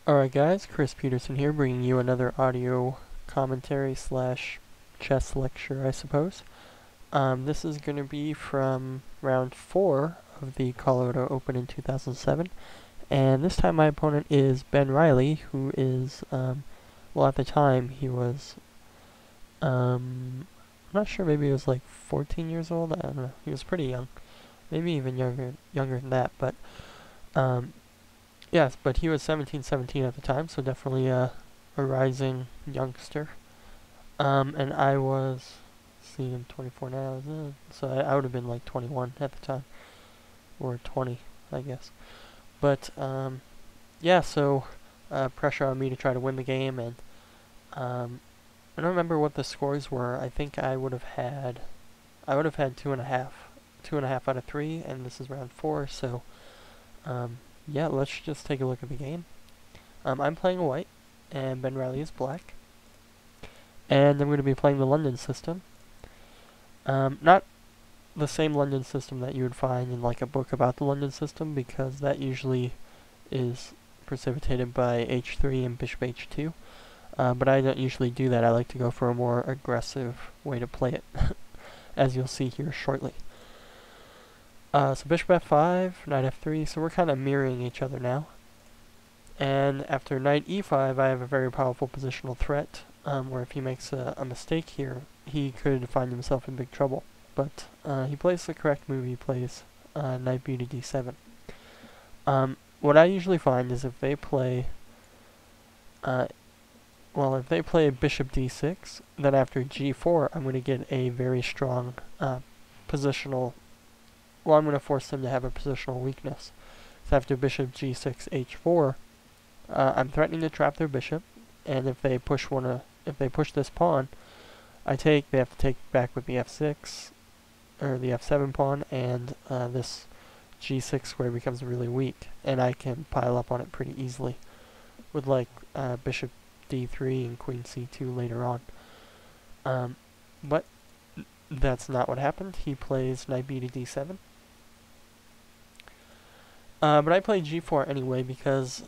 Alright guys, Chris Peterson here, bringing you another audio commentary slash chess lecture, I suppose. This is going to be from round 4 of the Colorado Open in 2007, and this time my opponent is Ben Riley, who is, well, at the time he was, I'm not sure, maybe he was like 14 years old, I don't know, he was pretty young, maybe even younger than that, but, yes, but he was 17 at the time, so definitely a rising youngster. And I was, see, I'm 24 now, so I would have been like 21 at the time, or 20, I guess. But yeah, so pressure on me to try to win the game, and I don't remember what the scores were. I think I would have had 2.5 out of 3, and this is round 4, so yeah, let's just take a look at the game. I'm playing white, and Ben Riley is black. And I'm going to be playing the London system. Not the same London system that you would find in like a book about the London system, because that usually is precipitated by h3 and bishop h2. But I don't usually do that. I like to go for a more aggressive way to play it, as you'll see here shortly. So bishop f5, knight f3, so we're kind of mirroring each other now. And after knight e5, I have a very powerful positional threat, where if he makes a mistake here, he could find himself in big trouble. But he plays the correct move. He plays knight bd7. What I usually find is if they play, if they play bishop d6, then after g4, I'm going to get a very strong positional. Well, I'm going to force them to have a positional weakness. So after bishop g6 h4, I'm threatening to trap their bishop, and if they push this pawn, they have to take back with the f6 or the f7 pawn, and this g6 square becomes really weak, and I can pile up on it pretty easily with like bishop d3 and queen c2 later on. But that's not what happened. He plays knight bd7. But I played g4 anyway because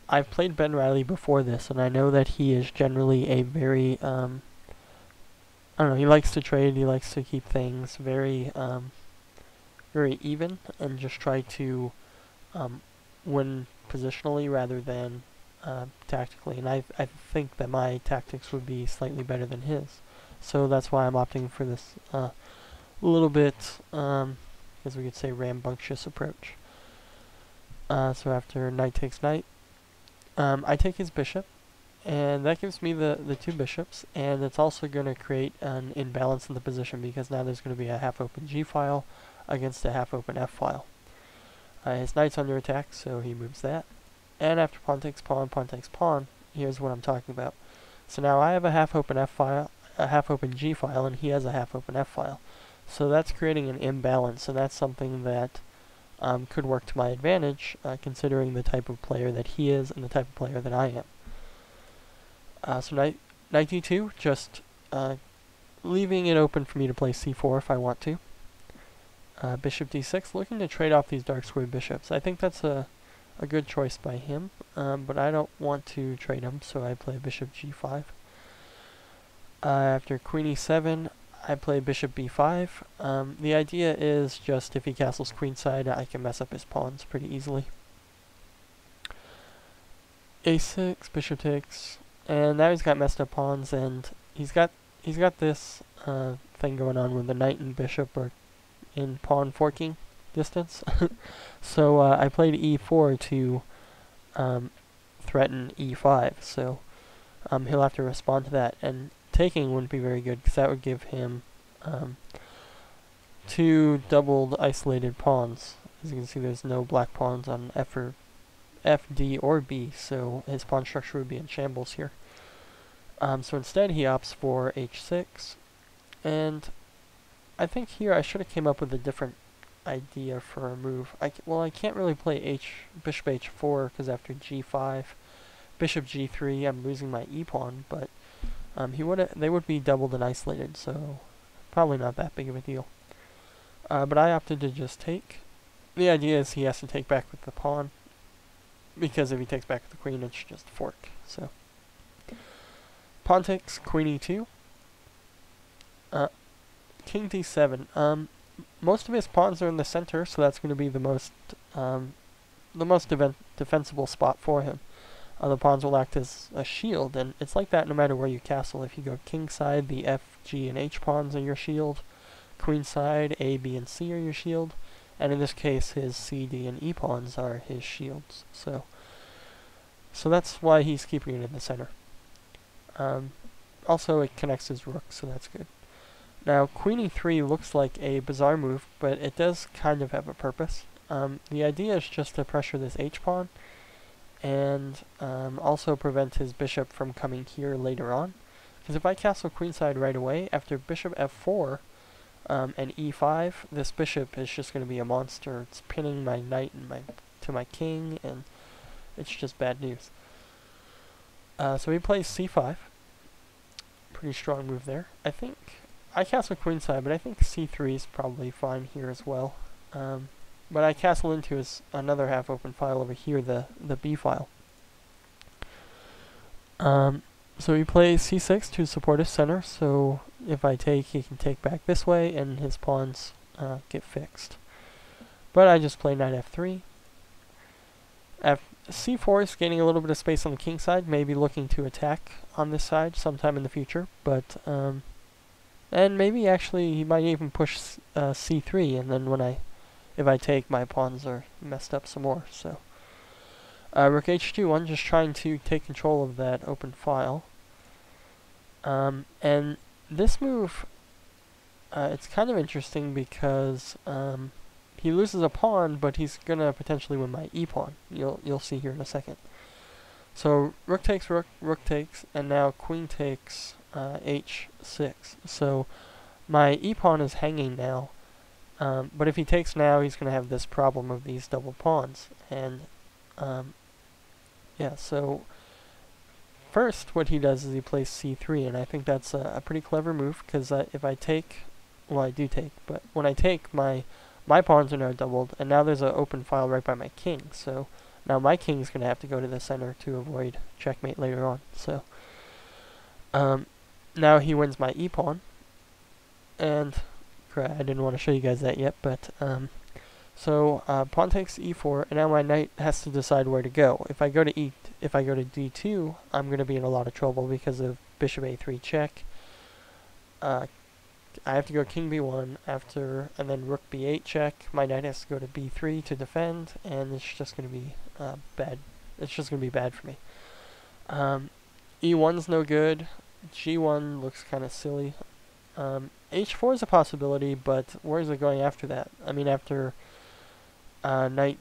I've played Ben Riley before this, and I know that he is generally a very, I don't know, he likes to trade, he likes to keep things very, very even, and just try to win positionally rather than tactically. And I think that my tactics would be slightly better than his. So that's why I'm opting for this little bit, as we could say, rambunctious approach. So after knight takes knight, I take his bishop, and that gives me the two bishops, and it's also going to create an imbalance in the position, because now there's going to be a half-open G file against a half-open F file. His knight's under attack, so he moves that. And after pawn takes pawn, here's what I'm talking about. So now I have a half-open F file, a half-open G file, and he has a half-open F file. So that's creating an imbalance, and that's something that could work to my advantage, considering the type of player that he is and the type of player that I am. So knight d2, just leaving it open for me to play c4 if I want to. Bishop d6, looking to trade off these dark square bishops. I think that's a good choice by him, but I don't want to trade him, so I play bishop g5. After queen e7, I play bishop b5. The idea is just if he castles queenside, I can mess up his pawns pretty easily. a6, bishop takes, and now he's got messed up pawns, and he's got this thing going on with the knight and bishop are in pawn forking distance. So I played e4 to threaten e5. So he'll have to respond to that, and taking wouldn't be very good because that would give him two doubled isolated pawns. As you can see, there's no black pawns on F, D, or B, so his pawn structure would be in shambles here. So instead he opts for h6, and I think here I should have came up with a different idea for a move. I can't really play bishop h4 because after g5, bishop g3, I'm losing my e-pawn, but they would be doubled and isolated, so probably not that big of a deal. But I opted to just take. The idea is he has to take back with the pawn, because if he takes back the queen, it's just fork. So pawn takes queen e2. King d7. Most of his pawns are in the center, so that's going to be the most defensible spot for him. The pawns will act as a shield, and it's like that no matter where you castle. If you go king side, the F, G, and H pawns are your shield. Queen side, A, B, and C are your shield. And in this case, his C, D, and E pawns are his shields. So that's why he's keeping it in the center. Also, it connects his rook, so that's good. Now, queen e3 looks like a bizarre move, but it does kind of have a purpose. The idea is just to pressure this H pawn, and also prevent his bishop from coming here later on. Because if I castle queenside right away, after bishop f4 and e5, this bishop is just going to be a monster. It's pinning my knight and to my king, and it's just bad news. So he plays c5. Pretty strong move there. I think I castle queenside, but I think c3 is probably fine here as well. But I castle into another half open file over here, the B file. So he plays c6 to support his center, so if I take, he can take back this way, and his pawns get fixed. But I just play knight f3. c4 is gaining a little bit of space on the king side, maybe looking to attack on this side sometime in the future, but and maybe actually he might even push c3, and then if I take, my pawns are messed up some more. So rook h2, just trying to take control of that open file. And this move, it's kind of interesting because he loses a pawn, but he's gonna potentially win my e pawn. You'll see here in a second. So rook takes rook, rook takes, and now queen takes h6. So my e pawn is hanging now. But if he takes now, he's going to have this problem of these double pawns. And, yeah, so first what he does is he plays c3, and I think that's a pretty clever move, because if I take, well, I do take, but when I take, my pawns are now doubled, and now there's an open file right by my king. So now my king's going to have to go to the center to avoid checkmate later on. So now he wins my e pawn, and I didn't want to show you guys that yet, but so pawn takes e4, and now my knight has to decide where to go. If I go to d2, I'm going to be in a lot of trouble because of bishop a3 check. I have to go king b1 and then rook b8 check. My knight has to go to b3 to defend, and it's just going to be bad. It's just going to be bad for me. e1's no good. g1 looks kind of silly. h4 is a possibility, but where is it going after that? I mean, after knight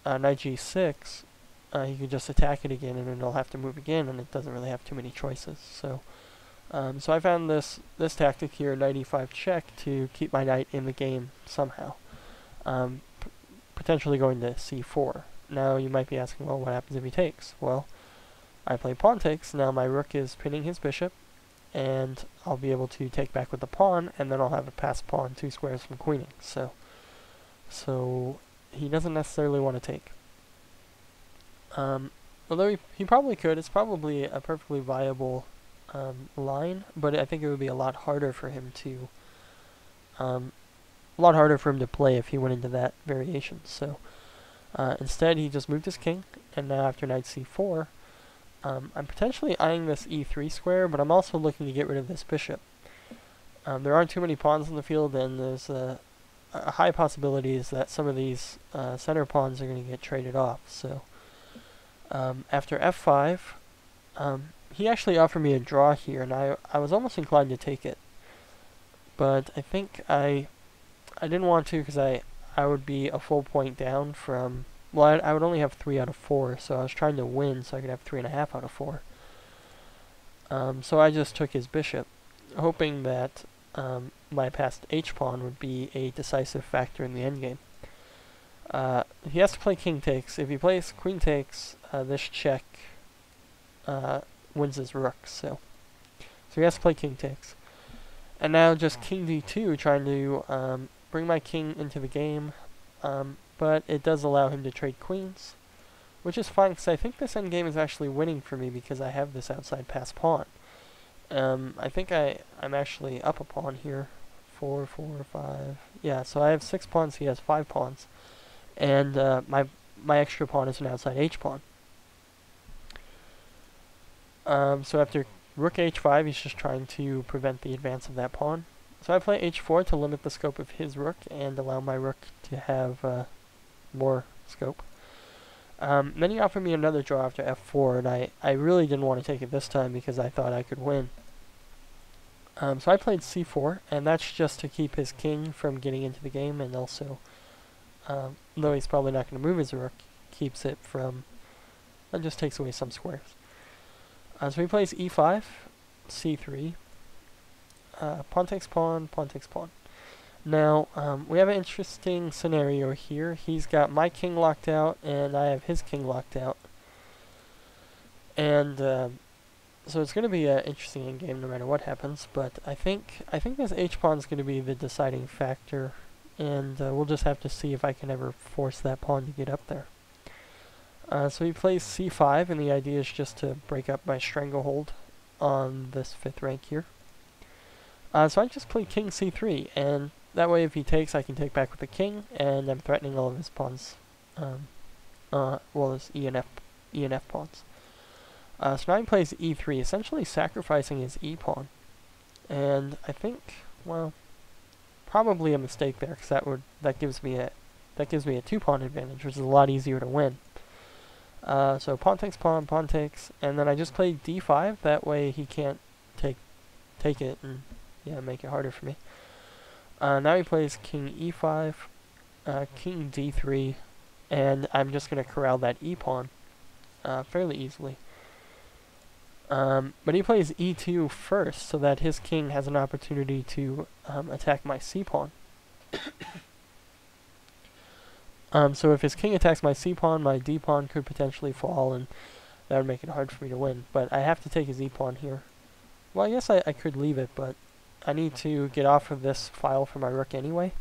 g6, you can just attack it again, and then it'll have to move again, and it doesn't really have too many choices. So so I found this tactic here, knight e5 check, to keep my knight in the game somehow. Potentially going to c4. Now you might be asking, well, what happens if he takes? Well, I play pawn takes. Now my rook is pinning his bishop, and I'll be able to take back with the pawn, and then I'll have a passed pawn 2 squares from queening. So he doesn't necessarily want to take. Although he probably could. It's probably a perfectly viable line, but I think it would be a lot harder for him to play if he went into that variation. So instead, he just moved his king, and now after knight c4. I'm potentially eyeing this e3 square, but I'm also looking to get rid of this bishop. There aren't too many pawns in the field, and there's a high possibility that some of these center pawns are going to get traded off. So after f5, he actually offered me a draw here, and I was almost inclined to take it. But I think I didn't want to, because I would be a full point down from... Well, I would only have 3 out of 4, so I was trying to win so I could have 3.5 out of 4. So I just took his bishop, hoping that my passed h-pawn would be a decisive factor in the endgame. He has to play king takes. If he plays queen takes, this check wins his rook, so he has to play king takes. And now just king d2, trying to bring my king into the game. But it does allow him to trade queens, which is fine because I think this endgame is actually winning for me because I have this outside pass pawn. I think I'm actually up a pawn here. 4, 4, 5. Yeah, so I have 6 pawns, he has 5 pawns. And my extra pawn is an outside h pawn. So after rook h5, he's just trying to prevent the advance of that pawn. So I play h4 to limit the scope of his rook and allow my rook to have more scope. Then he offered me another draw after f4, and I really didn't want to take it this time because I thought I could win. So I played c4, and that's just to keep his king from getting into the game, and also, though he's probably not going to move his rook, keeps it from, that just takes away some squares. So he plays e5, c3, pawn takes pawn, pawn takes pawn. Now, we have an interesting scenario here. He's got my king locked out, and I have his king locked out. And so it's going to be an interesting endgame no matter what happens. But I think this h-pawn is going to be the deciding factor, and we'll just have to see if I can ever force that pawn to get up there. So he plays c5, and the idea is just to break up my stranglehold on this 5th rank here. So I just play king c3, and that way if he takes, I can take back with the king, and I'm threatening all of his pawns, well, his E and F pawns. So now he plays e3, essentially sacrificing his e-pawn. And I think, well, probably a mistake there, because that gives me a 2-pawn advantage, which is a lot easier to win. So pawn takes pawn, pawn takes, and then I just play d5, that way he can't take it and make it harder for me. Now he plays king e5, king d3, and I'm just going to corral that e-pawn fairly easily. But he plays e2 first, so that his king has an opportunity to attack my c-pawn. So if his king attacks my c-pawn, my d-pawn could potentially fall, and that would make it hard for me to win. But I have to take his e-pawn here. Well, I guess I could leave it, but I need to get off of this file for my rook anyway,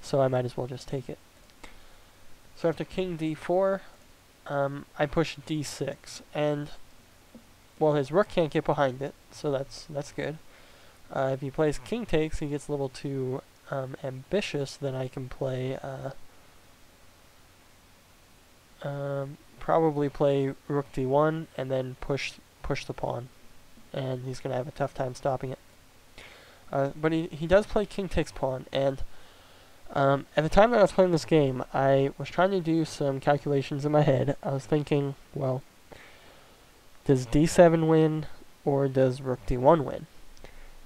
so I might as well just take it. So after king d4, I push d6, and well, his rook can't get behind it, so that's good. If he plays king takes, he gets a little too ambitious. Then I can play probably play rook d1 and then push the pawn, and he's gonna have a tough time stopping it. But he does play king takes pawn, and at the time that I was playing this game, I was trying to do some calculations in my head. I was thinking, well, does d7 win, or does rook d1 win?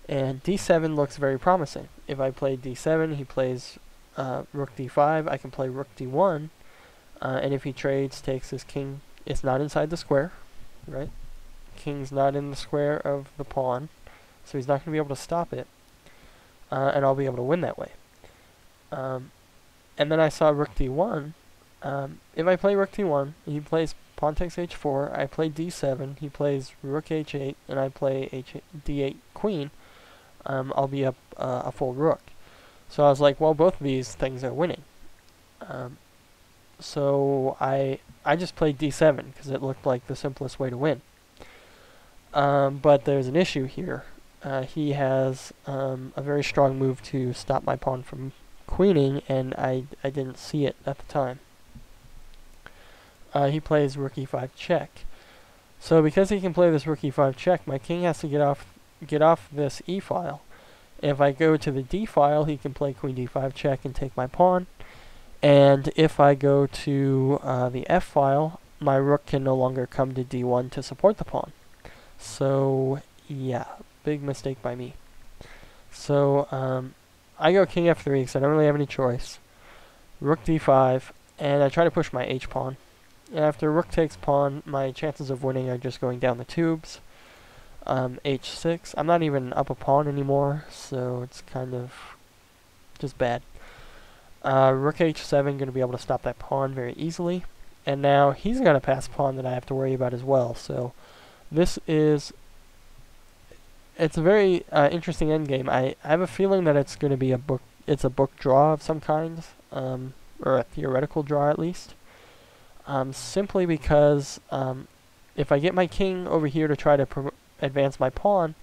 And d7 looks very promising. If I play d7, he plays rook d5, I can play rook d1, and if he trades, takes his king, it's not inside the square, right? King's not in the square of the pawn, so he's not going to be able to stop it, and I'll be able to win that way. And then I saw rook d1. If I play rook d1, he plays pawn takes h4, I play d7, he plays rook h8, and I play d8 queen, I'll be up a full rook. So I was like, well, both of these things are winning. So I just played d7 because it looked like the simplest way to win. But there's an issue here. He has a very strong move to stop my pawn from queening, and I didn't see it at the time. He plays rook e5 check. So because he can play this rook e5 check, my king has to get off this e file. If I go to the d file, he can play queen d5 check and take my pawn. And if I go to the f file, my rook can no longer come to d1 to support the pawn. So yeah, big mistake by me. So I go king f3 because I don't really have any choice. Rook d5, and I try to push my h pawn. After rook takes pawn, my chances of winning are just going down the tubes. H6. I'm not even up a pawn anymore, so it's kind of just bad. Rook h7, going to be able to stop that pawn very easily. And now he's going to pass a pawn that I have to worry about as well. So this is... it's a very interesting endgame. I have a feeling that it's going to be a book draw of some kind, or a theoretical draw at least. simply because if I get my king over here to try to advance my pawn,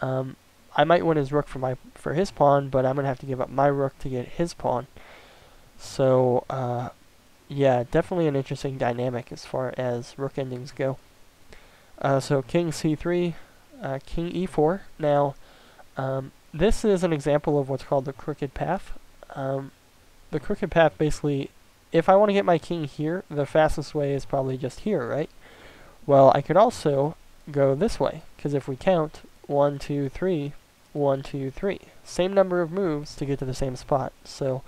I might win his rook for his pawn, but I'm going to have to give up my rook to get his pawn. So, yeah, definitely an interesting dynamic as far as rook endings go. So king c3, king e4. Now, this is an example of what's called the crooked path. The crooked path basically, if I want to get my king here, the fastest way is probably just here, right? Well, I could also go this way, because if we count, 1, 2, 3, 1, 2, 3. Same number of moves to get to the same spot. So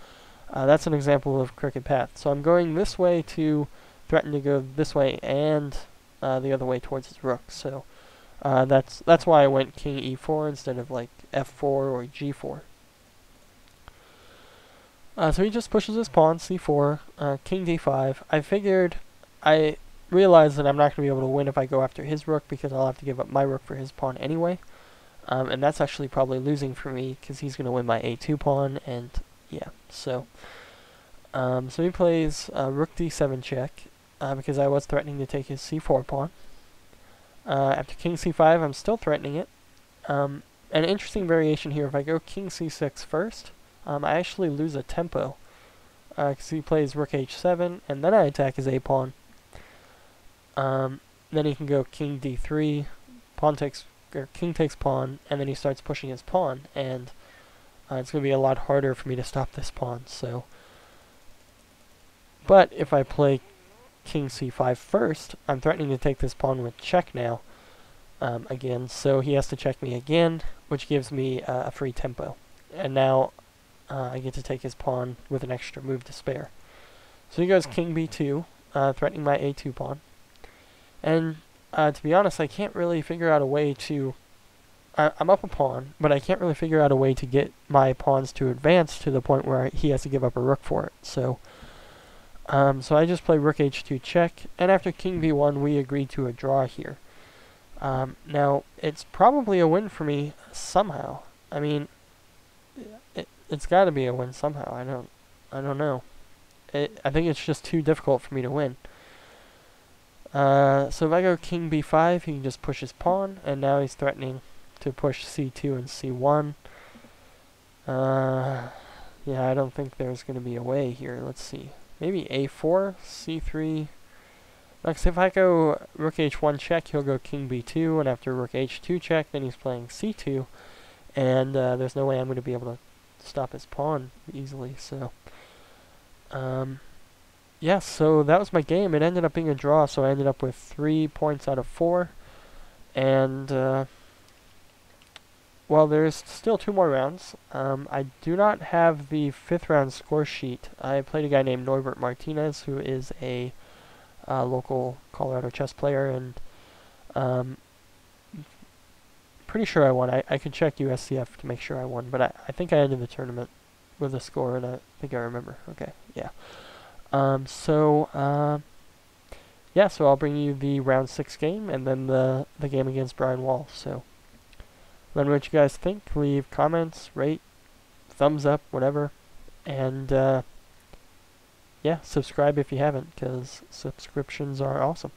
that's an example of crooked path. So I'm going this way to threaten to go this way and the other way towards his rook. So that's why I went king e4 instead of like f4 or g4. So he just pushes his pawn, c4, king d5. I realized that I'm not going to be able to win if I go after his rook because I'll have to give up my rook for his pawn anyway. And that's actually probably losing for me because he's going to win my a2 pawn, and yeah, so he plays rook d7 check because I was threatening to take his c4 pawn. After king c5, I'm still threatening it. An interesting variation here, if I go king c6 first, I actually lose a tempo because he plays rook h7, and then I attack his a pawn. Then he can go king d3, king takes pawn, and then he starts pushing his pawn, and it's going to be a lot harder for me to stop this pawn. So, but if I play king c5 first, I'm threatening to take this pawn with check now, again, so he has to check me again, which gives me a free tempo. And now I get to take his pawn with an extra move to spare. So he goes king b2, threatening my a2 pawn. And to be honest, I can't really figure out a way to... I'm up a pawn, but I can't really figure out a way to get my pawns to advance to the point where he has to give up a rook for it. So I just play rook h2 check, and after king b1, we agree to a draw here. Now, it's probably a win for me somehow. I mean, it's got to be a win somehow. I don't know. I think it's just too difficult for me to win. So if I go king b5, he can just push his pawn, and now he's threatening to push c2 and c1. Yeah, I don't think there's going to be a way here. Let's see. Maybe a4, c3. Next, if I go rook h1 check, he'll go king b2, and after rook h2 check, then he's playing c2, and there's no way I'm going to be able to stop his pawn easily. So, yeah, so that was my game. It ended up being a draw, so I ended up with 3 points out of 4. And, well, there's still 2 more rounds. I do not have the 5th round score sheet. I played a guy named Norbert Martinez, who is a local Colorado chess player, and pretty sure I won. I could check USCF to make sure I won, but I think I ended the tournament with a score, and I think I remember. Okay, yeah. Yeah, so I'll bring you the round 6 game, and then the game against Brian Wall. So, let me know what you guys think. Leave comments, rate, thumbs up, whatever. And, yeah, subscribe if you haven't, because subscriptions are awesome.